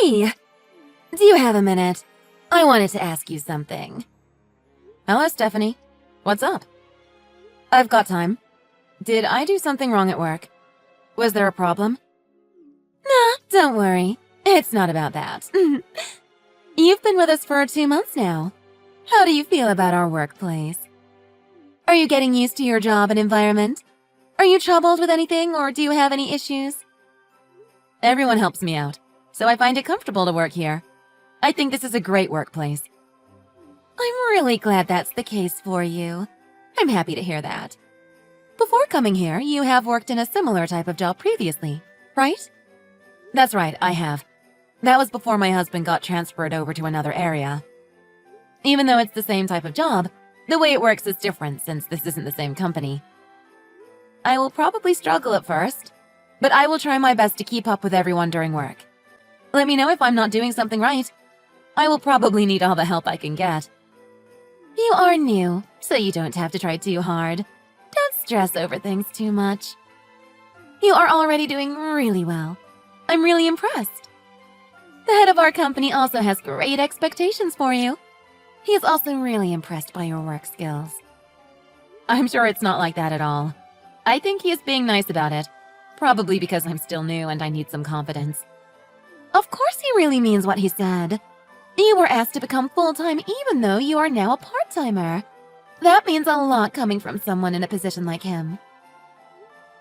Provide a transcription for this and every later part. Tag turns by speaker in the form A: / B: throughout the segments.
A: Hey! Do you have a minute? I wanted to ask you something. Hello, Stephanie. What's up? I've got time. Did I do something wrong at work? Was there a problem? Nah, don't worry. It's not about that. You've been with us for 2 months now. How do you feel about our workplace? Are you getting used to your job and environment? Are you troubled with anything, or do you have any issues? Everyone helps me out, so I find it comfortable to work here. I think this is a great workplace. I'm really glad that's the case for you. I'm happy to hear that. Before coming here, you have worked in a similar type of job previously, right? That's right, I have. That was before my husband got transferred over to another area. Even though it's the same type of job, the way it works is different since this isn't the same company. I will probably struggle at first, but I will try my best to keep up with everyone during work. Let me know if I'm not doing something right. I will probably need all the help I can get. You are new, so you don't have to try too hard. Don't stress over things too much. You are already doing really well. I'm really impressed. The head of our company also has great expectations for you. He is also really impressed by your work skills. I'm sure it's not like that at all. I think he is being nice about it, probably because I'm still new and I need some confidence. Of course he really means what he said. You were asked to become full-time even though you are now a part-timer. That means a lot coming from someone in a position like him.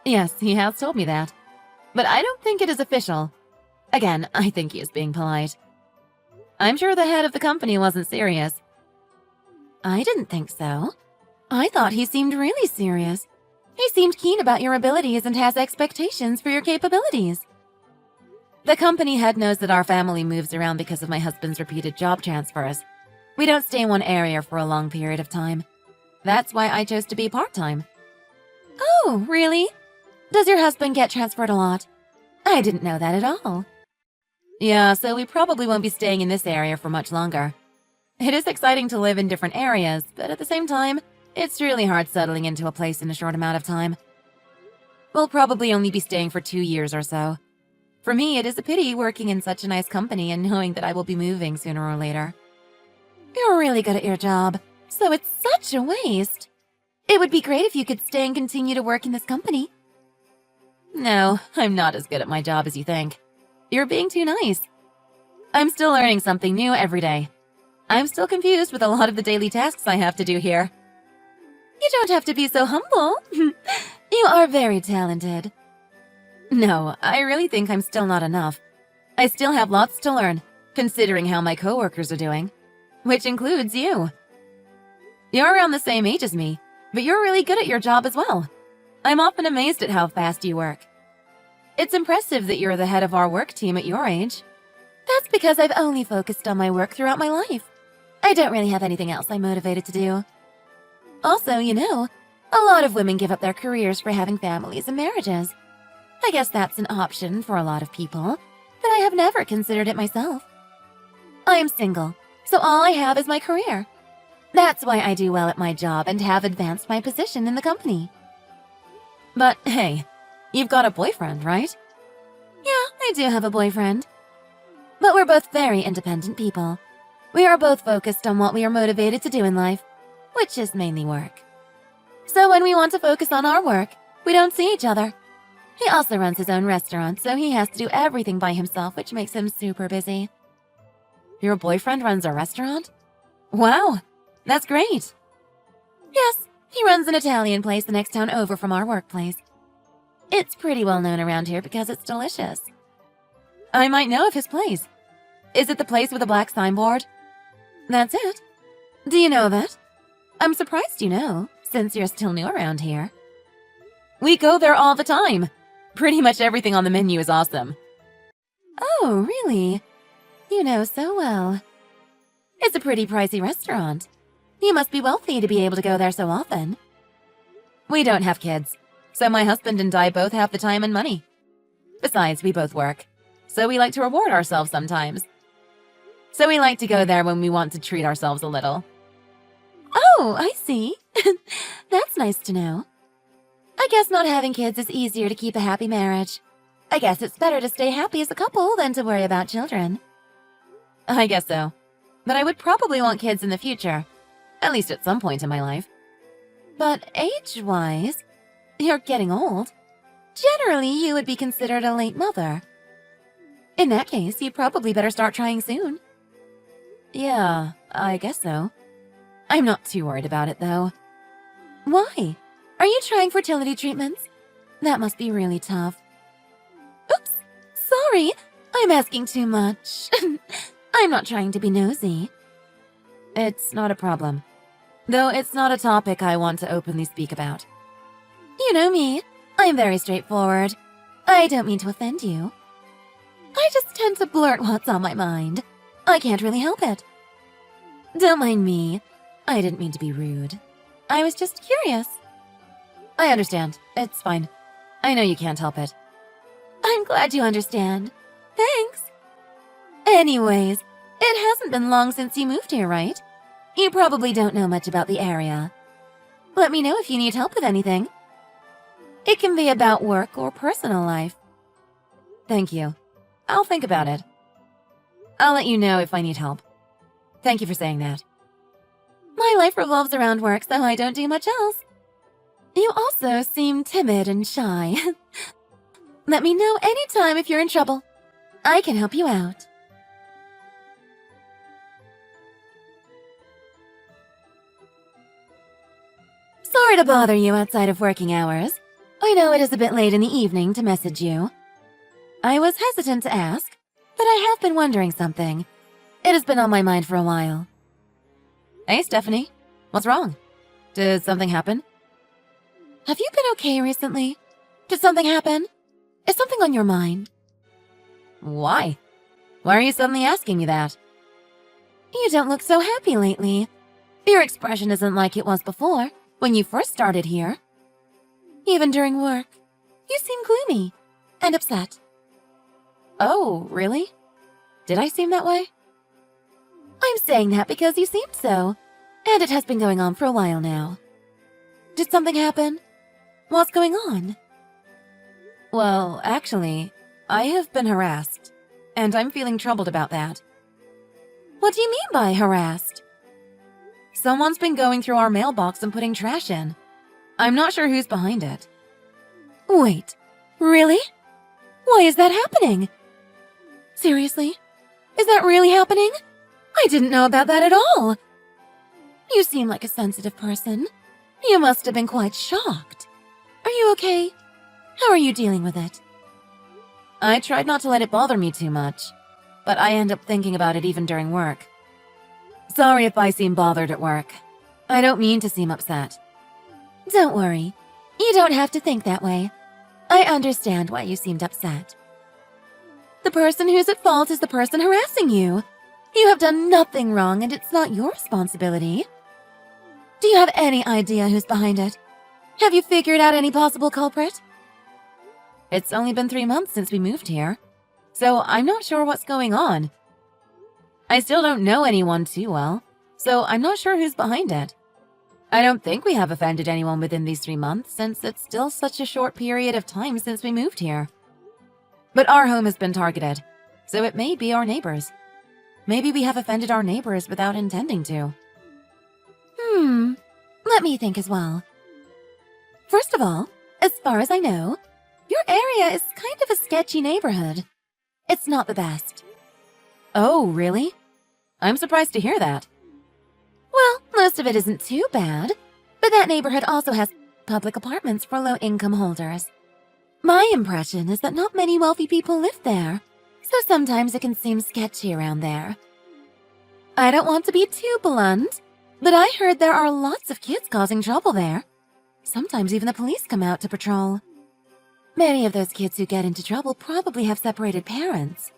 A: Yes, he has told me that. But I don't think it is official. Again, I think he is being polite. I'm sure the head of the company wasn't serious. I didn't think so. I thought he seemed really serious. He seemed keen about your abilities and has expectations for your capabilities. The company head knows that our family moves around because of my husband's repeated job transfers. We don't stay in one area for a long period of time. That's why I chose to be part-time. Oh, really? Does your husband get transferred a lot? I didn't know that at all. Yeah, so we probably won't be staying in this area for much longer. It is exciting to live in different areas, but at the same time, it's really hard settling into a place in a short amount of time. We'll probably only be staying for 2 years or so. For me, it is a pity working in such a nice company and knowing that I will be moving sooner or later. You're really good at your job, so it's such a waste. It would be great if you could stay and continue to work in this company. No, I'm not as good at my job as you think. You're being too nice. I'm still learning something new every day. I'm still confused with a lot of the daily tasks I have to do here. You don't have to be so humble. You are very talented. No, I really think I'm still not enough. I still have lots to learn, considering how my coworkers are doing, which includes you. You're around the same age as me, but you're really good at your job as well. I'm often amazed at how fast you work. It's impressive that you're the head of our work team at your age. That's because I've only focused on my work throughout my life. I don't really have anything else I'm motivated to do. Also, you know, a lot of women give up their careers for having families and marriages. I guess that's an option for a lot of people, but I have never considered it myself. I am single, so all I have is my career. That's why I do well at my job and have advanced my position in the company. But hey, you've got a boyfriend, right? Yeah, I do have a boyfriend. But we're both very independent people. We are both focused on what we are motivated to do in life, which is mainly work. So when we want to focus on our work, we don't see each other. He also runs his own restaurant, so he has to do everything by himself, which makes him super busy. Your boyfriend runs a restaurant? Wow, that's great. Yes, he runs an Italian place the next town over from our workplace. It's pretty well known around here because it's delicious. I might know of his place. Is it the place with a black signboard? That's it. Do you know of it? I'm surprised you know, since you're still new around here. We go there all the time. Pretty much everything on the menu is awesome. Oh, really? You know so well. It's a pretty pricey restaurant. You must be wealthy to be able to go there so often. We don't have kids, so my husband and I both have the time and money. Besides, we both work, so we like to reward ourselves sometimes. So we like to go there when we want to treat ourselves a little. Oh, I see. That's nice to know. I guess not having kids is easier to keep a happy marriage. I guess it's better to stay happy as a couple than to worry about children. I guess so. But I would probably want kids in the future. At least at some point in my life. But age-wise, you're getting old. Generally, you would be considered a late mother. In that case, you'd probably better start trying soon. Yeah, I guess so. I'm not too worried about it, though. Why? Are you trying fertility treatments? That must be really tough. Oops, sorry, I'm asking too much. I'm not trying to be nosy. It's not a problem. Though it's not a topic I want to openly speak about. You know me. I'm very straightforward. I don't mean to offend you. I just tend to blurt what's on my mind. I can't really help it. Don't mind me. I didn't mean to be rude. I was just curious. I understand. It's fine. I know you can't help it. I'm glad you understand. Thanks. Anyways, it hasn't been long since you moved here, right? You probably don't know much about the area. Let me know if you need help with anything. It can be about work or personal life. Thank you. I'll think about it. I'll let you know if I need help. Thank you for saying that. My life revolves around work, so I don't do much else. You also seem timid and shy. Let me know anytime if you're in trouble. I can help you out. Sorry to bother you outside of working hours. I know it is a bit late in the evening to message you. I was hesitant to ask, but I have been wondering something. It has been on my mind for a while. Hey, Stephanie. What's wrong? Did something happen? Have you been okay recently? Did something happen? Is something on your mind? Why? Why are you suddenly asking me that? You don't look so happy lately. Your expression isn't like it was before, when you first started here. Even during work, you seem gloomy and upset. Oh, really? Did I seem that way? I'm saying that because you seemed so, and it has been going on for a while now. Did something happen? What's going on? Well, actually, I have been harassed, and I'm feeling troubled about that. What do you mean by harassed? Someone's been going through our mailbox and putting trash in. I'm not sure who's behind it. Wait, really? Why is that happening? Seriously? Is that really happening? I didn't know about that at all. You seem like a sensitive person. You must have been quite shocked. Are you okay? How are you dealing with it? I tried not to let it bother me too much, but I end up thinking about it even during work. Sorry if I seem bothered at work. I don't mean to seem upset. Don't worry. You don't have to think that way. I understand why you seemed upset. The person who's at fault is the person harassing you. You have done nothing wrong, and it's not your responsibility. Do you have any idea who's behind it? Have you figured out any possible culprit? It's only been 3 months since we moved here, so I'm not sure what's going on. I still don't know anyone too well, so I'm not sure who's behind it. I don't think we have offended anyone within these 3 months, since it's still such a short period of time since we moved here. But our home has been targeted, so it may be our neighbors. Maybe we have offended our neighbors without intending to. Let me think as well. First of all, as far as I know, your area is kind of a sketchy neighborhood. It's not the best. Oh, really? I'm surprised to hear that. Well, most of it isn't too bad, but that neighborhood also has public apartments for low-income holders. My impression is that not many wealthy people live there, so sometimes it can seem sketchy around there. I don't want to be too blunt, but I heard there are lots of kids causing trouble there. Sometimes even the police come out to patrol. Many of those kids who get into trouble probably have separated parents.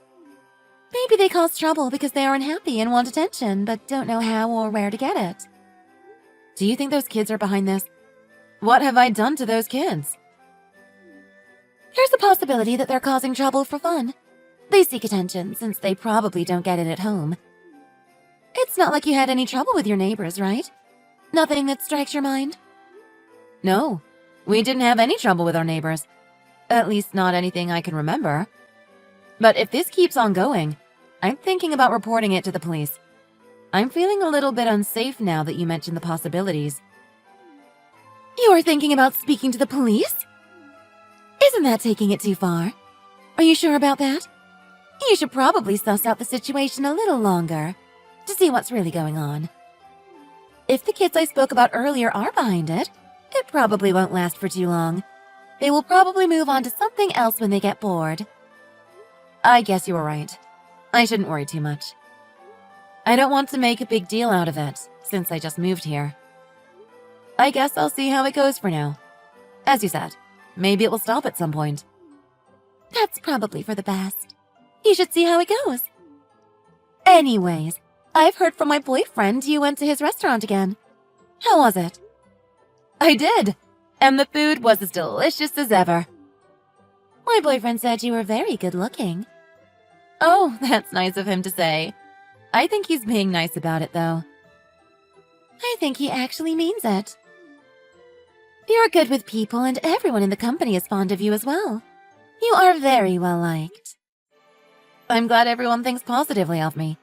A: Maybe they cause trouble because they are unhappy and want attention, but don't know how or where to get it. Do you think those kids are behind this? What have I done to those kids? There's a possibility that they're causing trouble for fun. They seek attention since they probably don't get it at home. It's not like you had any trouble with your neighbors, right? Nothing that strikes your mind? No, we didn't have any trouble with our neighbors. At least not anything I can remember. But if this keeps on going, I'm thinking about reporting it to the police. I'm feeling a little bit unsafe now that you mentioned the possibilities. You're thinking about speaking to the police? Isn't that taking it too far? Are you sure about that? You should probably suss out the situation a little longer to see what's really going on. If the kids I spoke about earlier are behind it, it probably won't last for too long. They will probably move on to something else when they get bored. I guess you were right. I shouldn't worry too much. I don't want to make a big deal out of it, since I just moved here. I guess I'll see how it goes for now. As you said, maybe it will stop at some point. That's probably for the best. You should see how it goes. Anyways, I've heard from my boyfriend you went to his restaurant again. How was it? I did, and the food was as delicious as ever. My boyfriend said you were very good looking. Oh, that's nice of him to say. I think he's being nice about it, though. I think he actually means it. You're good with people, and everyone in the company is fond of you as well. You are very well liked. I'm glad everyone thinks positively of me.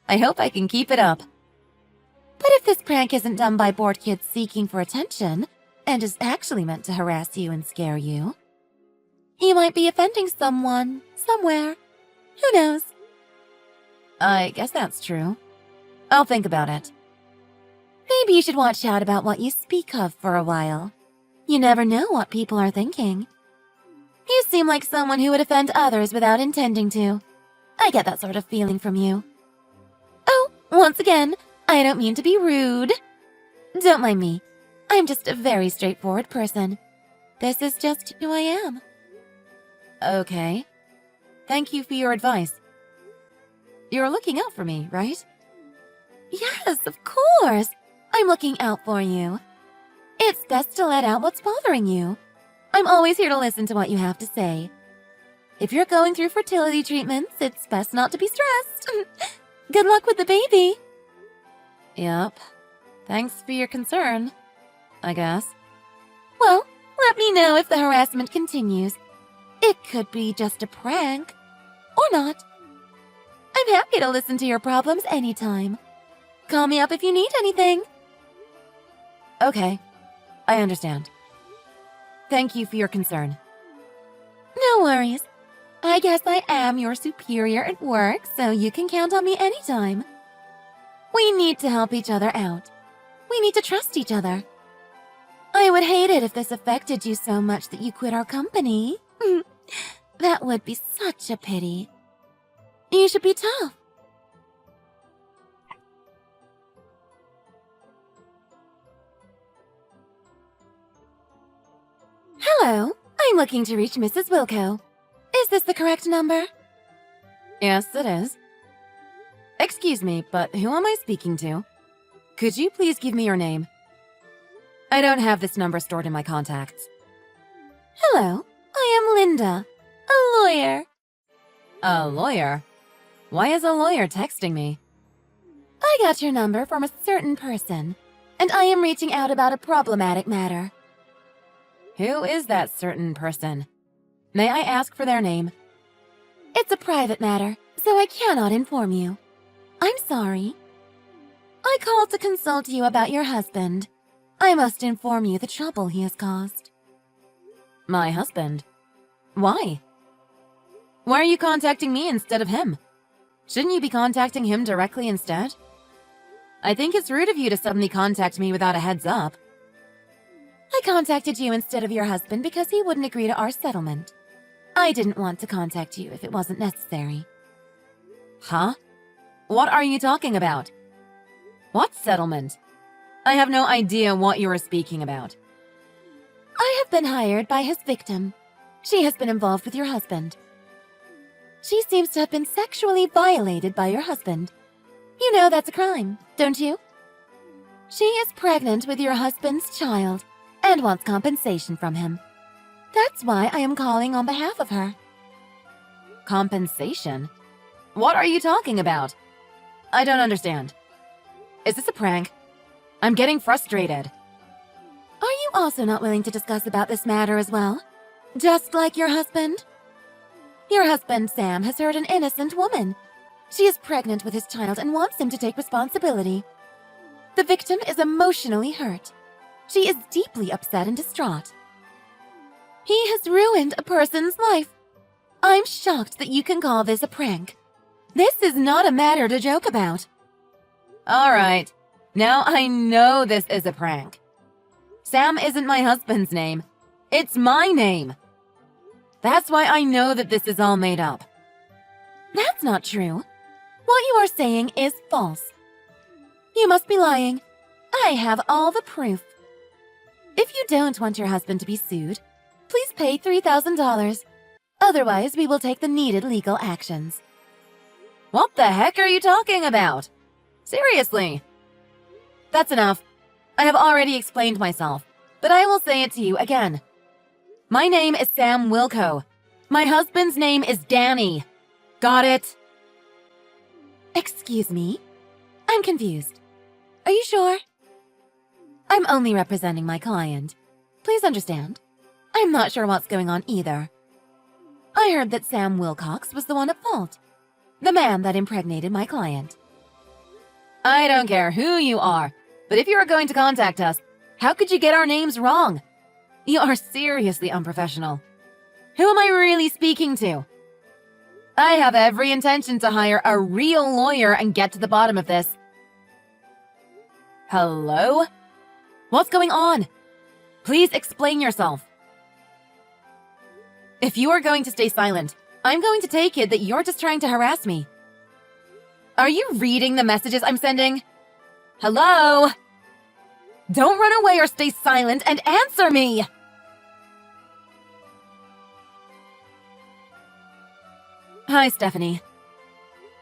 A: I hope I can keep it up. But if this prank isn't done by bored kids seeking for attention, and is actually meant to harass you and scare you, you might be offending someone, somewhere. Who knows? I guess that's true. I'll think about it. Maybe you should watch out about what you speak of for a while. You never know what people are thinking. You seem like someone who would offend others without intending to. I get that sort of feeling from you. Oh, once again, I don't mean to be rude. Don't mind me. I'm just a very straightforward person. This is just who I am. Okay. Thank you for your advice. You're looking out for me, right? Yes, of course. I'm looking out for you. It's best to let out what's bothering you. I'm always here to listen to what you have to say. If you're going through fertility treatments, it's best not to be stressed. Good luck with the baby. Yep. Thanks for your concern, I guess. Well, let me know if the harassment continues. It could be just a prank. Or not. I'm happy to listen to your problems anytime. Call me up if you need anything. Okay. I understand. Thank you for your concern. No worries. I guess I am your superior at work, so you can count on me anytime. We need to help each other out. We need to trust each other. I would hate it if this affected you so much that you quit our company. That would be such a pity. You should be tough. Hello, I'm looking to reach Mrs. Wilco. Is this the correct number? Yes, it is. Excuse me, but who am I speaking to? Could you please give me your name? I don't have this number stored in my contacts. Hello, I am Linda, a lawyer. A lawyer? Why is a lawyer texting me? I got your number from a certain person, and I am reaching out about a problematic matter. Who is that certain person? May I ask for their name? It's a private matter, so I cannot inform you. I'm sorry. I called to consult you about your husband. I must inform you the trouble he has caused. My husband? Why? Why are you contacting me instead of him? Shouldn't you be contacting him directly instead? I think it's rude of you to suddenly contact me without a heads up. I contacted you instead of your husband because he wouldn't agree to our settlement. I didn't want to contact you if it wasn't necessary. Huh? What are you talking about? What settlement? I have no idea what you are speaking about. I have been hired by his victim. She has been involved with your husband. She seems to have been sexually violated by your husband. You know that's a crime, don't you? She is pregnant with your husband's child and wants compensation from him. That's why I am calling on behalf of her. Compensation? What are you talking about? I don't understand. Is this a prank? I'm getting frustrated. Are you also not willing to discuss about this matter as well? Just like your husband? Your husband, Sam, has hurt an innocent woman. She is pregnant with his child and wants him to take responsibility. The victim is emotionally hurt. She is deeply upset and distraught. He has ruined a person's life. I'm shocked that you can call this a prank. This is not a matter to joke about. All right, now I know this is a prank. Sam isn't my husband's name. It's my name. That's why I know that this is all made up. That's not true. What you are saying is false. You must be lying. I have all the proof. If you don't want your husband to be sued, please pay $3,000. Otherwise, we will take the needed legal actions. What the heck are you talking about? Seriously. That's enough. I have already explained myself, but I will say it to you again. My name is Sam Wilco. My husband's name is Danny. Got it? Excuse me? I'm confused. Are you sure? I'm only representing my client. Please understand. I'm not sure what's going on either. I heard that Sam Wilcox was the one at fault. The man that impregnated my client. I don't care who you are, but if you are going to contact us, how could you get our names wrong? You are seriously unprofessional. Who am I really speaking to? I have every intention to hire a real lawyer and get to the bottom of this. Hello? What's going on? Please explain yourself. If you are going to stay silent, I'm going to take it that you're just trying to harass me. Are you reading the messages I'm sending? Hello? Don't run away or stay silent and answer me! Hi, Stephanie.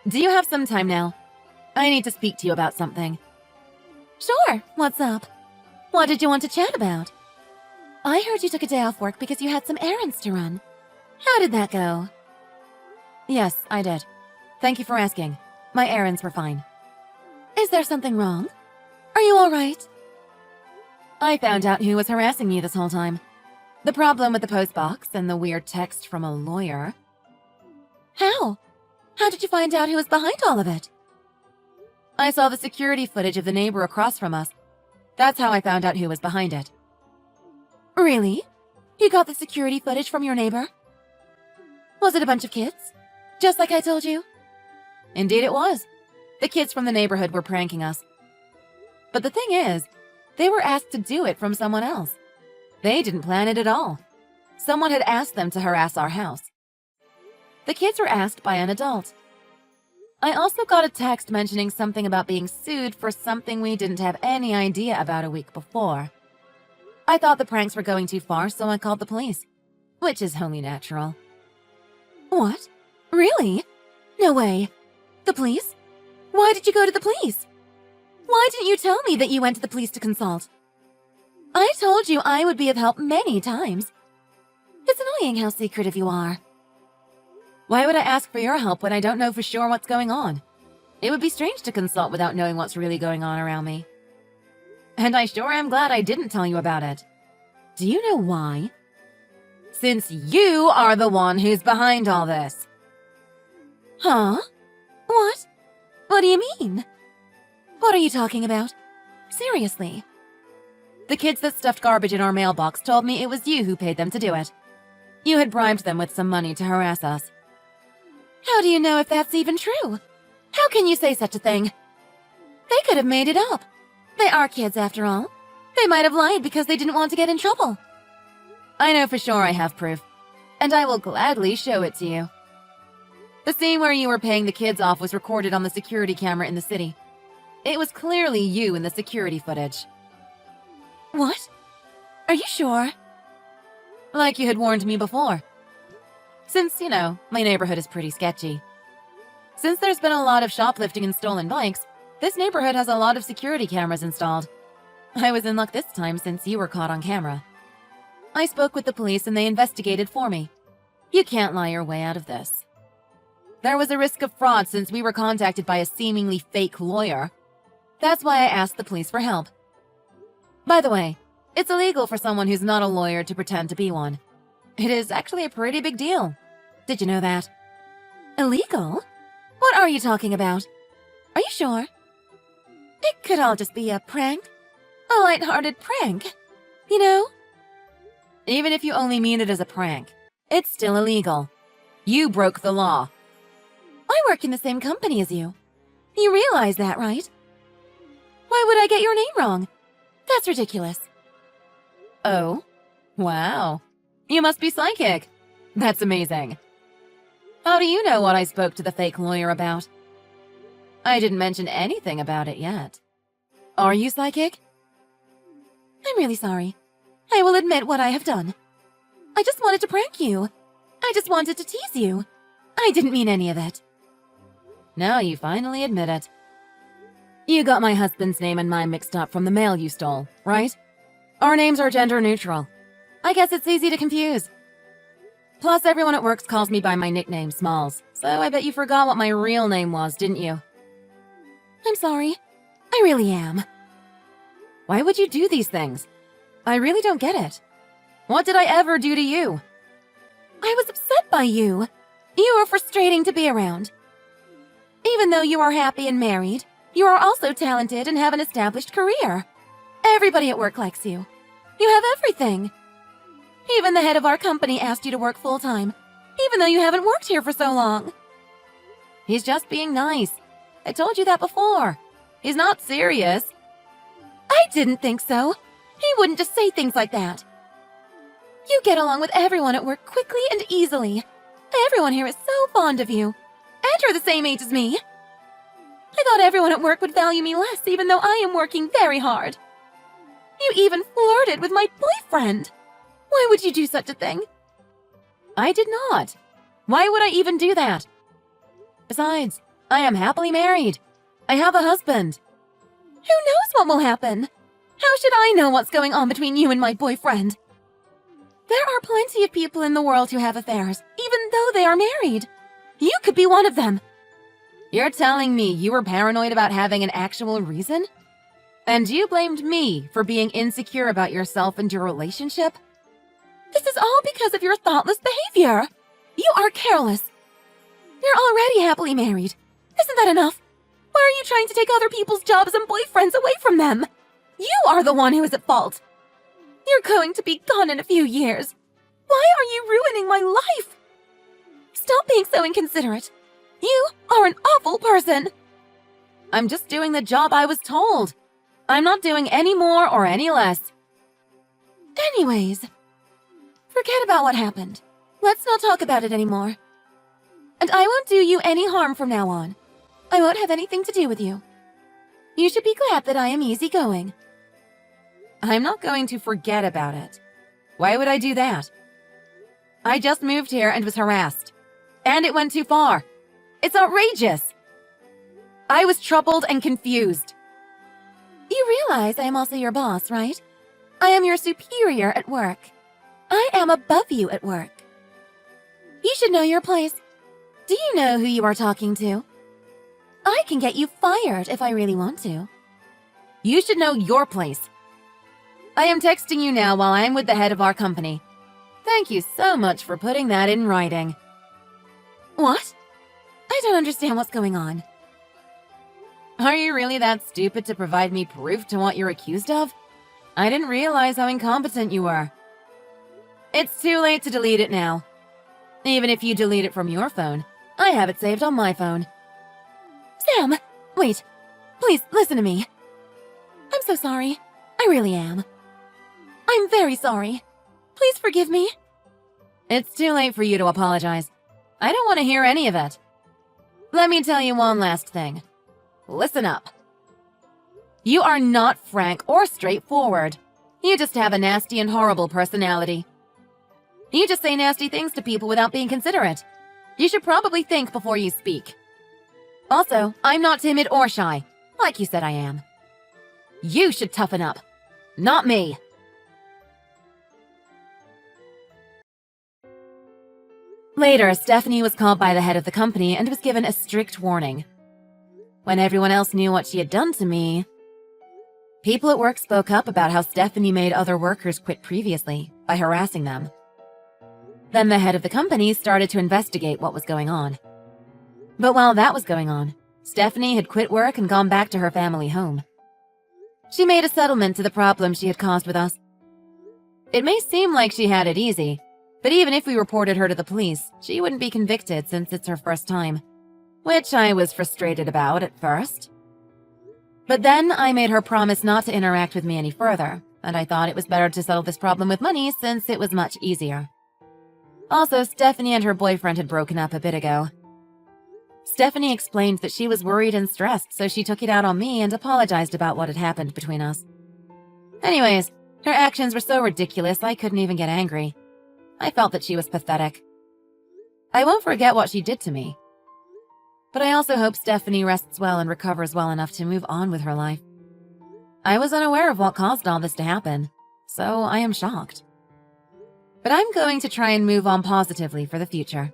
A: Do you have some time now? I need to speak to you about something. Sure, what's up? What did you want to chat about? I heard you took a day off work because you had some errands to run. How did that go? Yes, I did. Thank you for asking. My errands were fine. Is there something wrong? Are you all right? I found out who was harassing me this whole time. The problem with the postbox and the weird text from a lawyer. How? How did you find out who was behind all of it? I saw the security footage of the neighbor across from us. That's how I found out who was behind it. Really? You got the security footage from your neighbor? Was it a bunch of kids? Just like I told you? Indeed it was. The kids from the neighborhood were pranking us. But the thing is, they were asked to do it from someone else. They didn't plan it at all. Someone had asked them to harass our house. The kids were asked by an adult. I also got a text mentioning something about being sued for something we didn't have any idea about a week before. I thought the pranks were going too far, so I called the police, which is only natural. What? Really? No way. The police? Why did you go to the police? Why didn't you tell me that you went to the police to consult? I told you I would be of help many times. It's annoying how secretive you are. Why would I ask for your help when I don't know for sure what's going on? It would be strange to consult without knowing what's really going on around me. And I sure am glad I didn't tell you about it. Do you know why? Since you are the one who's behind all this. Huh? What? What do you mean? What are you talking about? Seriously. The kids that stuffed garbage in our mailbox told me it was you who paid them to do it. You had bribed them with some money to harass us. How do you know if that's even true? How can you say such a thing? They could have made it up. They are kids after all. They might have lied because they didn't want to get in trouble. I know for sure I have proof, and I will gladly show it to you. The scene where you were paying the kids off was recorded on the security camera in the city. It was clearly you in the security footage. What? Are you sure? Like you had warned me before. Since, you know, my neighborhood is pretty sketchy. Since there's been a lot of shoplifting and stolen bikes, this neighborhood has a lot of security cameras installed. I was in luck this time since you were caught on camera. I spoke with the police and they investigated for me. You can't lie your way out of this. There was a risk of fraud since we were contacted by a seemingly fake lawyer. That's why I asked the police for help. By the way, it's illegal for someone who's not a lawyer to pretend to be one. It is actually a pretty big deal. Did you know that? Illegal? What are you talking about? Are you sure? It could all just be a prank. A light-hearted prank. You know? Even if you only mean it as a prank, it's still illegal. You broke the law. I work in the same company as you. You realize that, right? Why would I get your name wrong? That's ridiculous. Oh? Wow. You must be psychic. That's amazing. How do you know what I spoke to the fake lawyer about? I didn't mention anything about it yet. Are you psychic? I'm really sorry. I will admit what I have done. I just wanted to prank you. I just wanted to tease you. I didn't mean any of it. Now you finally admit it. You got my husband's name and mine mixed up from the mail you stole, right? Our names are gender neutral. I guess it's easy to confuse. Plus, everyone at work calls me by my nickname, Smalls, so I bet you forgot what my real name was, didn't you? I'm sorry. I really am. Why would you do these things? I really don't get it. What did I ever do to you? I was upset by you. You were frustrating to be around. Even though you are happy and married, you are also talented and have an established career. Everybody at work likes you. You have everything. Even the head of our company asked you to work full-time, even though you haven't worked here for so long. He's just being nice. I told you that before. He's not serious. I didn't think so. He wouldn't just say things like that. You get along with everyone at work quickly and easily. Everyone here is so fond of you. And you're the same age as me. I thought everyone at work would value me less, even though I am working very hard. You even flirted with my boyfriend. Why would you do such a thing? I did not. Why would I even do that? Besides, I am happily married. I have a husband. Who knows what will happen? How should I know what's going on between you and my boyfriend? There are plenty of people in the world who have affairs, even though they are married. You could be one of them. You're telling me you were paranoid about having an actual reason? And you blamed me for being insecure about yourself and your relationship? This is all because of your thoughtless behavior. You are careless. You're already happily married. Isn't that enough? Why are you trying to take other people's jobs and boyfriends away from them? You are the one who is at fault. You're going to be gone in a few years. Why are you ruining my life? Stop being so inconsiderate. You are an awful person. I'm just doing the job I was told. I'm not doing any more or any less. Anyways, forget about what happened. Let's not talk about it anymore. And I won't do you any harm from now on. I won't have anything to do with you. You should be glad that I am easygoing. I'm not going to forget about it. Why would I do that? I just moved here and was harassed. And it went too far. It's outrageous. I was troubled and confused. You realize I am also your boss, right? I am your superior at work. I am above you at work. You should know your place. Do you know who you are talking to? I can get you fired if I really want to. You should know your place. I am texting you now while I am with the head of our company. Thank you so much for putting that in writing. What? I don't understand what's going on. Are you really that stupid to provide me proof to what you're accused of? I didn't realize how incompetent you were. It's too late to delete it now. Even if you delete it from your phone, I have it saved on my phone. Sam, wait. Please, listen to me. I'm so sorry. I really am. I'm very sorry. Please forgive me. It's too late for you to apologize. I don't want to hear any of it. Let me tell you one last thing. Listen up. You are not frank or straightforward. You just have a nasty and horrible personality. You just say nasty things to people without being considerate. You should probably think before you speak. Also, I'm not timid or shy, like you said I am. You should toughen up, not me. Later, Stephanie was called by the head of the company and was given a strict warning. When everyone else knew what she had done to me, people at work spoke up about how Stephanie made other workers quit previously by harassing them. Then the head of the company started to investigate what was going on. But while that was going on, Stephanie had quit work and gone back to her family home. She made a settlement to the problem she had caused with us. It may seem like she had it easy, but even if we reported her to the police, she wouldn't be convicted since it's her first time, which I was frustrated about at first. But then I made her promise not to interact with me any further, and I thought it was better to settle this problem with money since it was much easier. Also, Stephanie and her boyfriend had broken up a bit ago. Stephanie explained that she was worried and stressed, so she took it out on me and apologized about what had happened between us. Anyways, her actions were so ridiculous I couldn't even get angry. I felt that she was pathetic. I won't forget what she did to me. But I also hope Stephanie rests well and recovers well enough to move on with her life. I was unaware of what caused all this to happen, so I am shocked. But I'm going to try and move on positively for the future.